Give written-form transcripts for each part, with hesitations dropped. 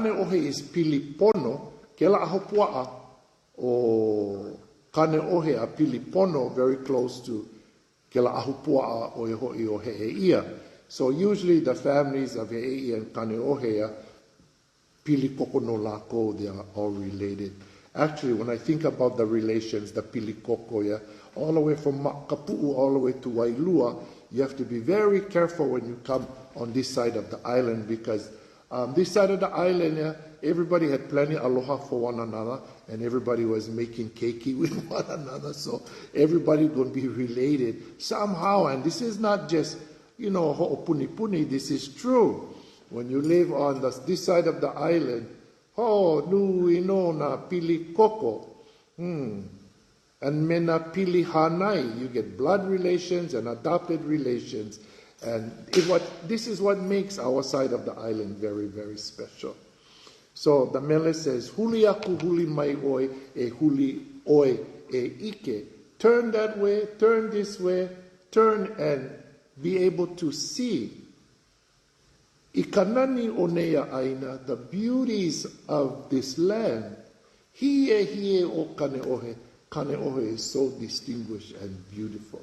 Kane ohe is Pili pono, ke la ahupua'a o kane ohe a Pili pono, very close to ke la ahupua'a o hoi o Hehi. So usually the families of Hehi and kane ohe, Pili koko no lako, they are all related. Actually, when I think about the relations, the Pili koko, all the way from Makapu'u all the way to Wailua, you have to be very careful when you come on this side of the island, because this side of the island, everybody had plenty aloha for one another, and everybody was making keiki with one another, so everybody going to be related somehow. And this is not just, ho'opuni, this is true. When you live on this side of the island, nui no na Pili koko, and mena Pili hanai, you get blood relations and adopted relations. And this is what makes our side of the island very, very special. So the mele says, huli aku huli mai oi, e huli oi e ike. Turn that way, turn this way, turn and be able to see. Ikanani onea aina, the beauties of this land. Hie o kane ohe. Kane ohe is so distinguished and beautiful.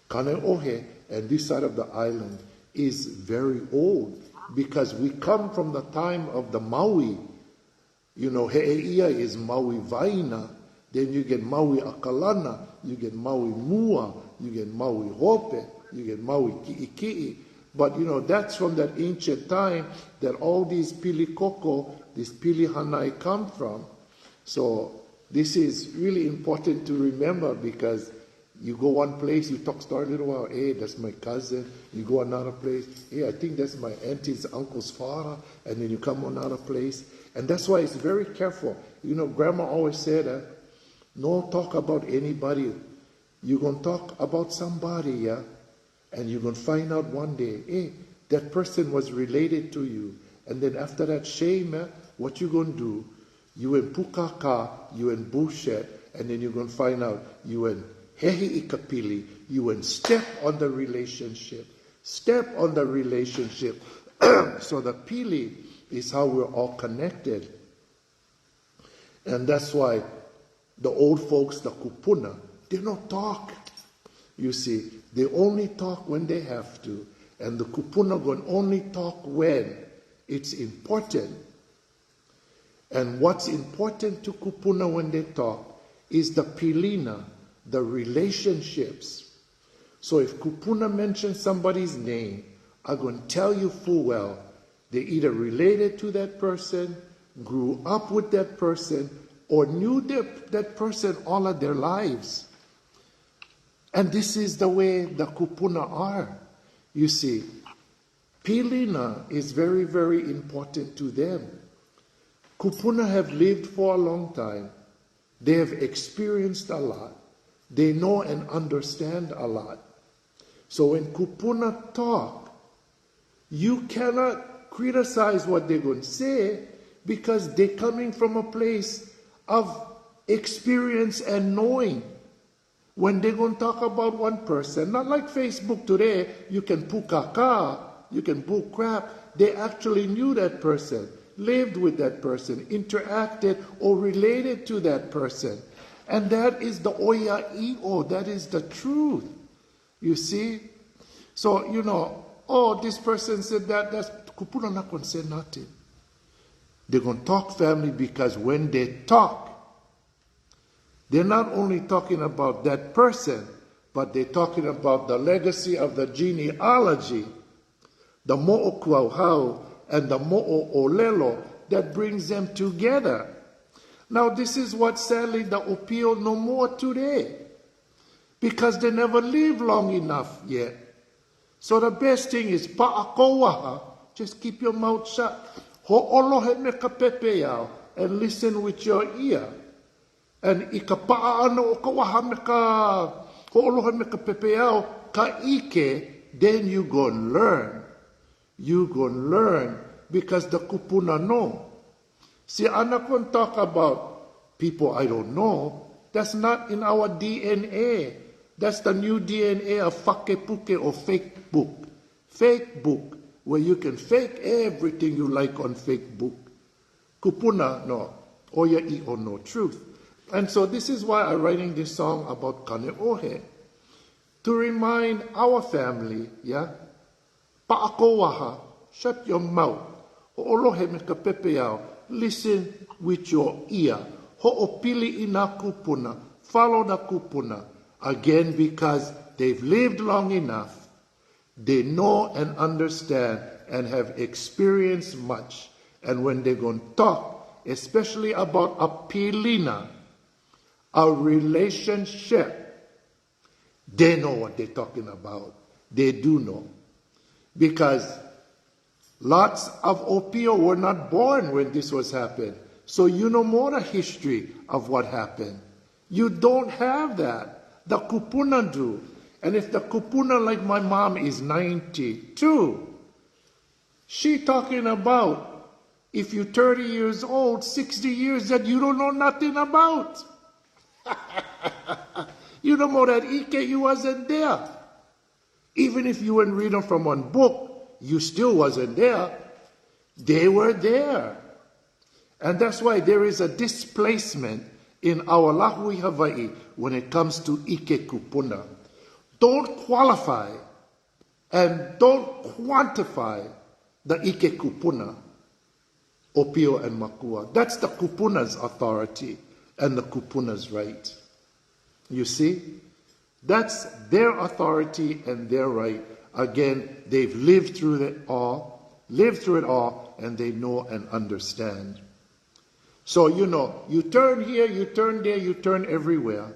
Kane ohe, and this side of the island, is very old, because we come from the time of the Maui. He'eia is Maui Vaina, then you get Maui Akalana, you get Maui Mua, you get Maui Hope, you get Maui Ki'iki'i. But, that's from that ancient time that all these Pili koko, these Pili hanai come from. So this is really important to remember, because you go one place, you start a little while, hey, that's my cousin. You go another place, hey, I think that's my auntie's uncle's father. And then you come another place. And that's why it's very careful. Grandma always said, no talk about anybody. You're going to talk about somebody, and you're going to find out one day, hey, that person was related to you. And then after that shame, what you going to do? You in Pukaka, you in Bushet, and then you're going to find out you in Hehi ikapili, you in step on the relationship. Step on the relationship. So the Pili is how we're all connected. And that's why the old folks, the kupuna, they don't talk. You see, they only talk when they have to. And the kupuna going only talk when it's important. And what's important to kupuna when they talk is the pilina, the relationships. So if kupuna mentions somebody's name, I'm going to tell you full well, they either related to that person, grew up with that person, or knew that person all of their lives. And this is the way the kupuna are. You see, pilina is very, very important to them. Kupuna have lived for a long time. They have experienced a lot. They know and understand a lot. So when kupuna talk, you cannot criticize what they're going to say, because they're coming from a place of experience and knowing. When they're going to talk about one person, not like Facebook today, you can pukaka, you can bull crap. They actually knew that person, lived with that person, interacted or related to that person. And that is the oya i'o, that is the truth. You see? So, this person said that's kupuna not going to say nothing. They're going to talk family, because when they talk, they're not only talking about that person, but they're talking about the legacy of the genealogy, the mo'o kuauhau and the mo'o olelo that brings them together. Now this is what sadly the opio no more today, because they never live long enough yet. So the best thing is pa'akowaha, just keep your mouth shut. Ho'olohe me ka pepe yao, and listen with your ear. And ikapaano o kawaha me ka ho'olohe me ka pepe yao ka ike, then you go learn. You go learn, because the kupuna know. See, I'm not going to talk about people I don't know. That's not in our DNA. That's the new DNA of fakepuke or fake book. Fake book, where you can fake everything you like on fake book. Kupuna no, oya I o no truth. And so this is why I'm writing this song about Kane'ohe. To remind our family, yeah, pa'akowaha, shut your mouth. Ho'olohe me ka pepeao, listen with your ear. Ho'opili ina kupuna, follow the kupuna. Again, because they've lived long enough, they know and understand and have experienced much. And when they're going to talk, especially about a pilina, a relationship, they know what they're talking about. They do know. Because lots of Opio were not born when this was happening. So you know more the history of what happened. You don't have that. The kupuna do. And if the kupuna, like my mom, is 92, she talking about if you're 30 years old, 60 years that you don't know nothing about. You don't know that Ike, you wasn't there. Even if you weren't reading from one book, you still wasn't there. They were there. And that's why there is a displacement in our Lahui Hawaii when it comes to Ike Kupuna. Don't qualify and don't quantify the Ike Kupuna, Opio and Makua. That's the Kupuna's authority and the Kupuna's right. You see? That's their authority and their right. Again, they've lived through it all, and they know and understand. So, you know, you turn here, you turn there, you turn everywhere.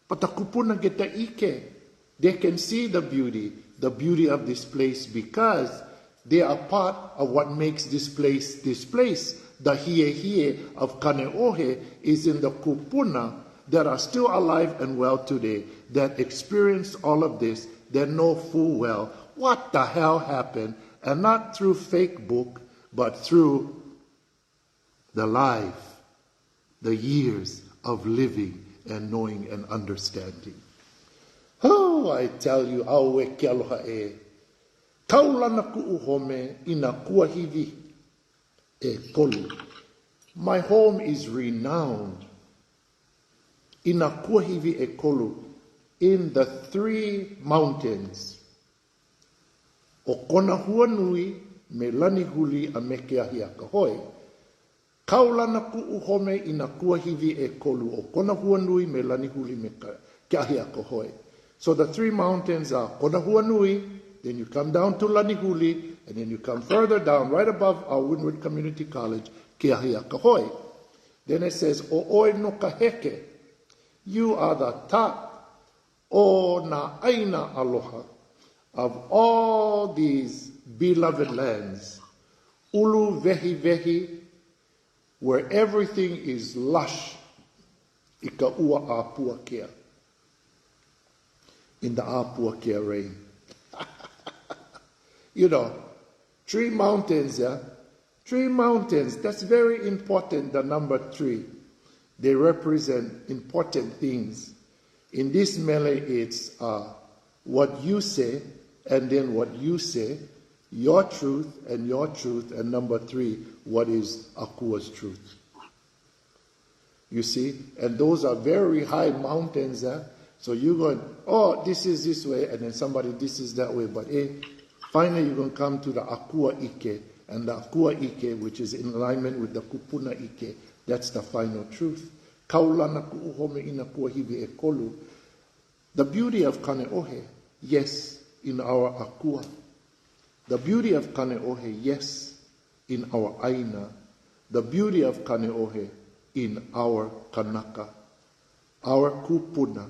But the kupuna get the Ike. They can see the beauty of this place, because they are part of what makes this place this place. The hie of Kane'ohe is in the kupuna that are still alive and well today, that experienced all of this, that know full well what the hell happened, and not through fake book, but through the life, the years of living and knowing and understanding. Oh, I tell you, aue ke aloha e. Kaulana ku'uhome ina kuahivi e kolu. My home is renowned ina kuahivi e kolu, in the 3 mountains. O kona huanui me lani huli a me ke ahi a kahoi. Kaulana ku'uhome ina kuahivi e kolu. O kona huanui me lani huli me ke ahi a kahoi. So the 3 mountains are kona huanui, then you come down to lani huli, and then you come further down, right above our Windward Community College, ke ahi a kahoi. Then it says, o oe no kaheke. You are the top, o na aina aloha, of all these beloved lands. Ulu vehi vehi, where everything is lush, ika ua apua kea. In the apua kea rain. You know, 3 mountains, yeah? 3 mountains, that's very important, the number 3. They represent important things. In this Malay, it's what you say, and then what you say, your truth, and number 3, what is Akua's truth. You see? And those are very high mountains. So you're going, oh, this is this way, and then somebody, this is that way. But finally you're going to come to the Akua Ike, and the Akua Ike, which is in alignment with the Kupuna Ike. That's the final truth. Kaulana ku'uhome ina kuahivi e kolu. The beauty of Kane'ohe, yes, in our Akua. The beauty of Kane'ohe, yes, in our Aina. The beauty of Kane'ohe in our Kanaka. Our Kupuna,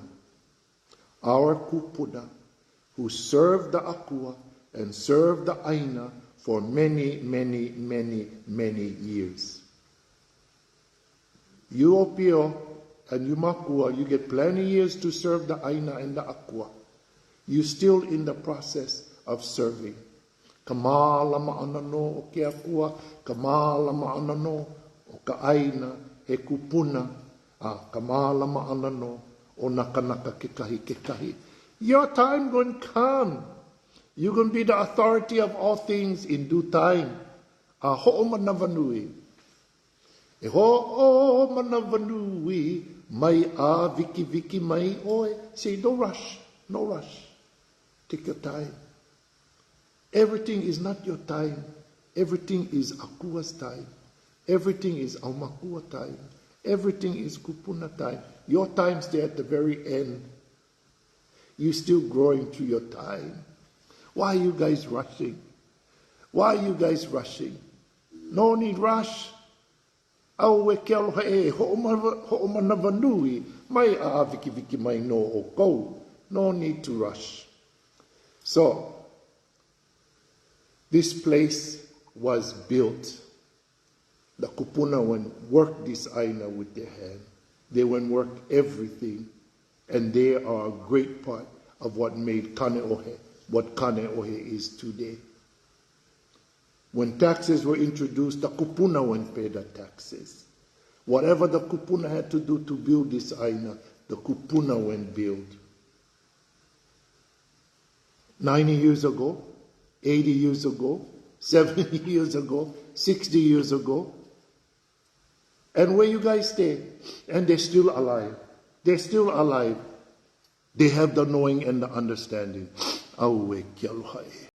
who served the Akua and served the Aina for many, many, many, many years. You Opio and you Makua, you get plenty years to serve the Aina and the Akua. You're still in the process of serving. Kamala ma'anano o ke Akua, kamala ma'anano o ka Aina, he kupuna, kamala ma'anano o nakanaka kekahi. Your time going to come. You're going to be the authority of all things in due time. Ho'oma navanui. E ho o mana vanui, mai a viki viki mai oe. Say, don't rush, no rush. Take your time. Everything is not your time. Everything is Akua's time. Everything is Aumakua time. Everything is Kupuna time. Your time's there at the very end. You're still growing through your time. Why are you guys rushing? Why are you guys rushing? No need rush. Au e ke aloha e ho'omana vanui, mai a viki viki mai no o kou. No need to rush. So, this place was built. The kupuna went work this aina with their hand. They went work everything, and they are a great part of what made Kane'ohe what Kane'ohe is today. When taxes were introduced, the kupuna went pay the taxes. Whatever the kupuna had to do to build this aina, the kupuna went build. 90 years ago, 80 years ago, 70 years ago, 60 years ago. And where you guys stay, and they're still alive. They're still alive. They have the knowing and the understanding. Auwe ki aloha e.